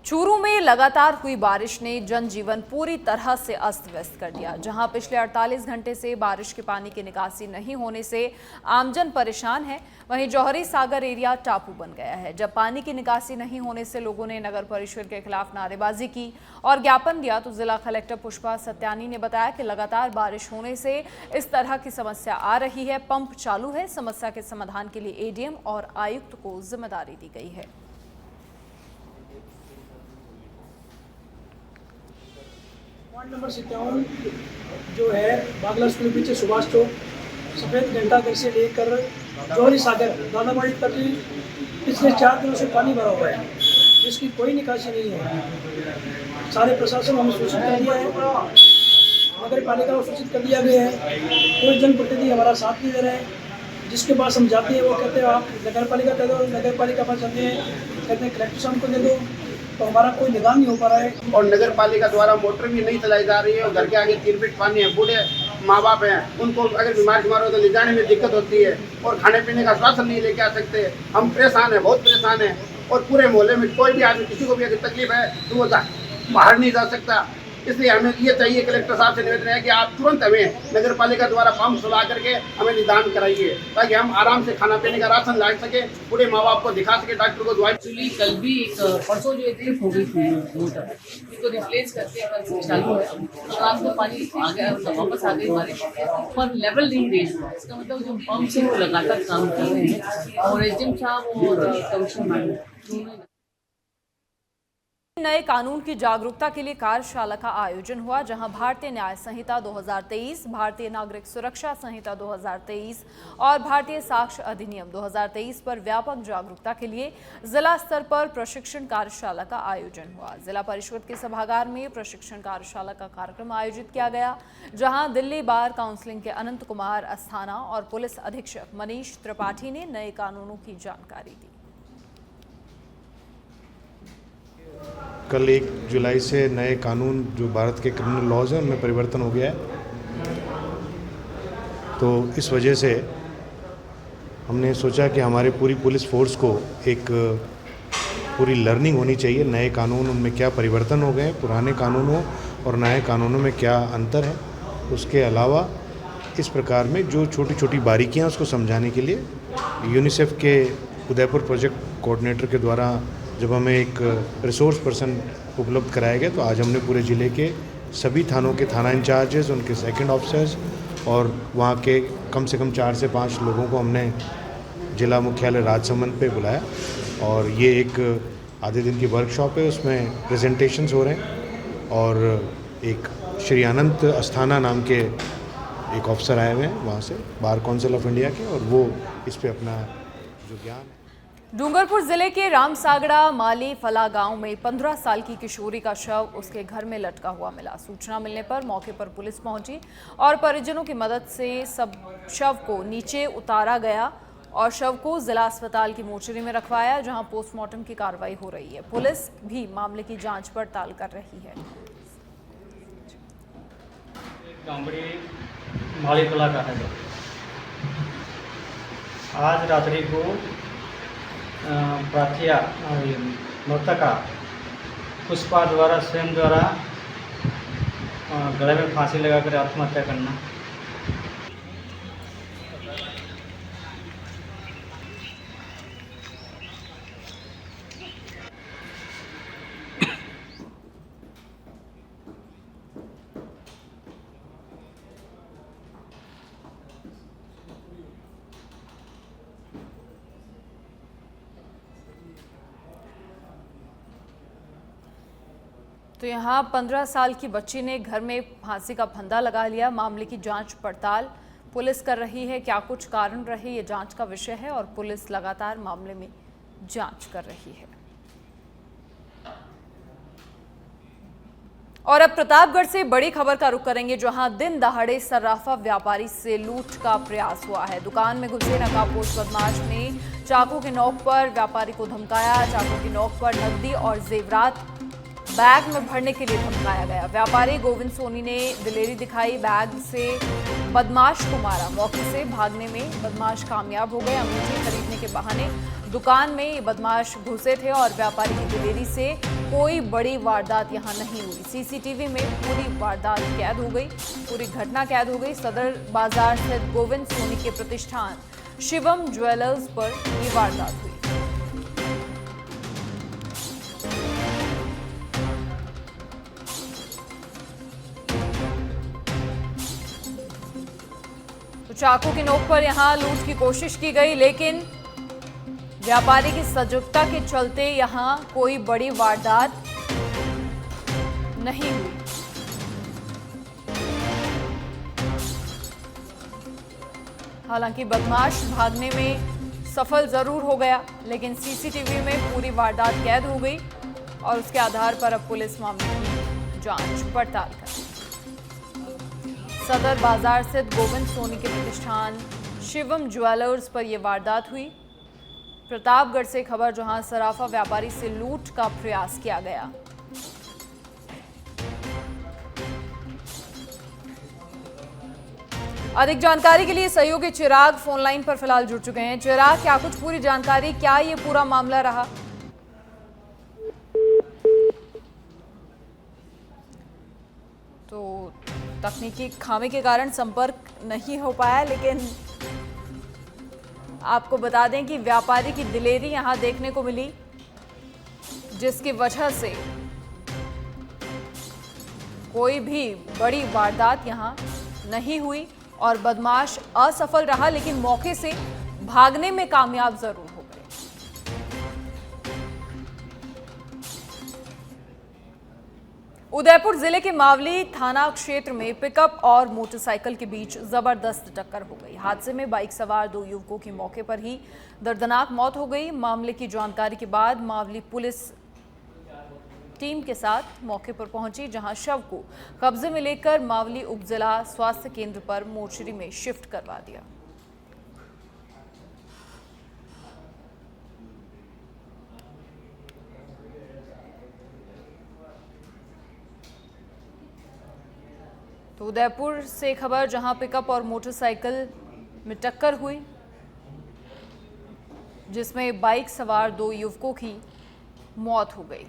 चूरू में लगातार हुई बारिश ने जनजीवन पूरी तरह से अस्त व्यस्त कर दिया। जहां पिछले 48 घंटे से बारिश के पानी की निकासी नहीं होने से आमजन परेशान है, वहीं जौहरी सागर एरिया टापू बन गया है। जब पानी की निकासी नहीं होने से लोगों ने नगर परिषद के खिलाफ नारेबाजी की और ज्ञापन दिया, तो जिला कलेक्टर पुष्पा सत्यानी ने बताया कि लगातार बारिश होने से इस तरह की समस्या आ रही है। पंप चालू है। समस्या के समाधान के लिए एडीएम और आयुक्त को जिम्मेदारी दी गई है। वार्ड नंबर 57 जो है बागला स्कूल पीछे सुभाष चौक सफ़ेद घंटाघर से लेकर जौहरी सागर दानाबाड़ी तक पिछले 4 दिनों से पानी भरा हुआ है, जिसकी कोई निकासी नहीं है। सारे प्रशासन हमें सूचित कर दिया है, नगर पालिका को सूचित कर दिया गया है। कोई जनप्रतिनिधि हमारा साथ नहीं दे रहे हैं। जिसके पास हम जाते हैं वो कहते हैं आप नगर पालिका दे दो, नगर पालिका पास जाते हैं कहते हैं कलेक्टर साहब को दे दो, तो हमारा कोई निदान नहीं हो पा रहा है। और नगर पालिका द्वारा मोटर भी नहीं चलाई जा रही है और घर के आगे 3 फीट पानी है। बूढ़े माँ बाप हैं, उनको अगर बीमार हो तो ले जाने में दिक्कत होती है और खाने पीने का राशन नहीं लेके आ सकते। हम परेशान हैं, बहुत परेशान हैं। और पूरे मोहल्ले में कोई भी आदमी किसी को भी अगर तकलीफ है तो वो बाहर नहीं जा सकता। इसलिए हमें ये चाहिए, कलेक्टर साहब से निवेदन है कि आप तुरंत हमें नगर पालिका द्वारा पंप चला करके हमें निदान कराइए, ताकि हम आराम से खाना पीने का राशन ला सके, पूरे माँ बाप को दिखा सके, डॉक्टर को दवाई। एक्चुअली कल भी परसों जो ट्रिप हो गई थी मोटर, इसको रिप्लेस करके कल से चालू है। रात को पानी आ गया, वापस आ गई बारिश, पर लेवल नहीं रेज हुआ। इसका मतलब जो पंप से वो लगातार काम कर रहे हैं और एसडीएम साहब और कमिश्नर मैडम नए कानून की जागरूकता के लिए कार्यशाला का आयोजन हुआ, जहां भारतीय न्याय संहिता 2023, भारतीय नागरिक सुरक्षा संहिता 2023 और भारतीय साक्ष्य अधिनियम 2023 पर व्यापक जागरूकता के लिए जिला स्तर पर प्रशिक्षण कार्यशाला का आयोजन हुआ। जिला परिषद के सभागार में प्रशिक्षण कार्यशाला का कार्यक्रम आयोजित किया गया, जहां दिल्ली बार काउंसिलिंग के अनंत कुमार अस्थाना और पुलिस अधीक्षक मनीष त्रिपाठी ने नए कानूनों की जानकारी दी। कल 1 जुलाई से नए कानून जो भारत के क्रिमिनल लॉज हैं उनमें परिवर्तन हो गया है, तो इस वजह से हमने सोचा कि हमारे पूरी पुलिस फोर्स को एक पूरी लर्निंग होनी चाहिए। नए कानून उनमें क्या परिवर्तन हो गए, पुराने कानूनों और नए कानूनों में क्या अंतर है। उसके अलावा इस प्रकार में जो छोटी छोटी बारीकियां उसको समझाने के लिए यूनिसेफ के उदयपुर प्रोजेक्ट कोऑर्डिनेटर के द्वारा जब हमें एक रिसोर्स पर्सन उपलब्ध कराया गया, तो आज हमने पूरे ज़िले के सभी थानों के थाना इंचार्जेस, उनके सेकंड ऑफिसर्स और वहाँ के कम से कम 4 से 5 लोगों को हमने जिला मुख्यालय राजसमंद पे बुलाया और ये एक आधे दिन की वर्कशॉप है। उसमें प्रेजेंटेशंस हो रहे हैं और एक श्री अनंत अस्थाना नाम के एक ऑफिसर आए हुए हैं वहाँ से, बार काउंसिल ऑफ इंडिया के, और वो इस पर अपना जो ज्ञान है। डूंगरपुर जिले के रामसागड़ा माली फला गांव में 15 साल की किशोरी का शव उसके घर में लटका हुआ मिला। सूचना मिलने पर मौके पर पुलिस पहुंची और परिजनों की मदद से शव को नीचे उतारा गया और शव को जिला अस्पताल की मोर्चरी में रखवाया, जहां पोस्टमार्टम की कार्रवाई हो रही है। पुलिस भी मामले की जांच पड़ताल कर रही है। माली फला का है। आज रात्रि को प्राथिया मृतका पुष्पा द्वारा स्वयं द्वारा गले में फांसी लगाकर आत्महत्या करना। तो यहाँ 15 साल की बच्ची ने घर में फांसी का फंदा लगा लिया। मामले की जांच पड़ताल पुलिस कर रही है। क्या कुछ कारण रहे, ये जांच का विषय है और पुलिस लगातार मामले में जांच कर रही है। और अब प्रतापगढ़ से बड़ी खबर का रुख करेंगे, जहां दिन दहाड़े सर्राफा व्यापारी से लूट का प्रयास हुआ है। दुकान में घुसे नकाबपोश बदमाश ने चाकू की नोक पर व्यापारी को धमकाया। चाकू की नोक पर नकदी और जेवरात बैग में भरने के लिए धमकाया गया। व्यापारी गोविंद सोनी ने दिलेरी दिखाई, बैग से बदमाश को मारा। मौके से भागने में बदमाश कामयाब हो गए। अंगूठी खरीदने के बहाने दुकान में ये बदमाश घुसे थे और व्यापारी की दिलेरी से कोई बड़ी वारदात यहां नहीं हुई। सीसीटीवी में पूरी वारदात कैद हो गई, पूरी घटना कैद हो गई। सदर बाजार स्थित गोविंद सोनी के प्रतिष्ठान शिवम ज्वेलर्स पर ये वारदात हुई। तो चाकू की नोक पर यहां लूट की कोशिश की गई, लेकिन व्यापारी की सजगता के चलते यहां कोई बड़ी वारदात नहीं हुई। हालांकि बदमाश भागने में सफल जरूर हो गया, लेकिन सीसीटीवी में पूरी वारदात कैद हो गई और उसके आधार पर अब पुलिस मामले की जांच पड़ताल कर रही है। सदर बाजार स्थित गोविंद सोनी के प्रतिष्ठान शिवम ज्वेलर्स पर यह वारदात हुई। प्रतापगढ़ से खबर, जहां सराफा व्यापारी से लूट का प्रयास किया गया। अधिक जानकारी के लिए सहयोगी चिराग फोन लाइन पर फिलहाल जुड़ चुके हैं। चिराग, क्या कुछ पूरी जानकारी, क्या ये पूरा मामला रहा? तो तकनीकी खामी के कारण संपर्क नहीं हो पाया, लेकिन आपको बता दें कि व्यापारी की दिलेरी यहां देखने को मिली, जिसकी वजह से कोई भी बड़ी वारदात यहां नहीं हुई और बदमाश असफल रहा, लेकिन मौके से भागने में कामयाब जरूर हो गए। उदयपुर जिले के मावली थाना क्षेत्र में पिकअप और मोटरसाइकिल के बीच जबरदस्त टक्कर हो गई। हादसे में बाइक सवार 2 युवकों की मौके पर ही दर्दनाक मौत हो गई। मामले की जानकारी के बाद मावली पुलिस टीम के साथ मौके पर पहुंची, जहां शव को कब्जे में लेकर मावली उपजिला स्वास्थ्य केंद्र पर मोर्चरी में शिफ्ट करवा दिया। तो उदयपुर से खबर, जहां पिकअप और मोटरसाइकिल में टक्कर हुई, जिसमें बाइक सवार 2 युवकों की मौत हो गई।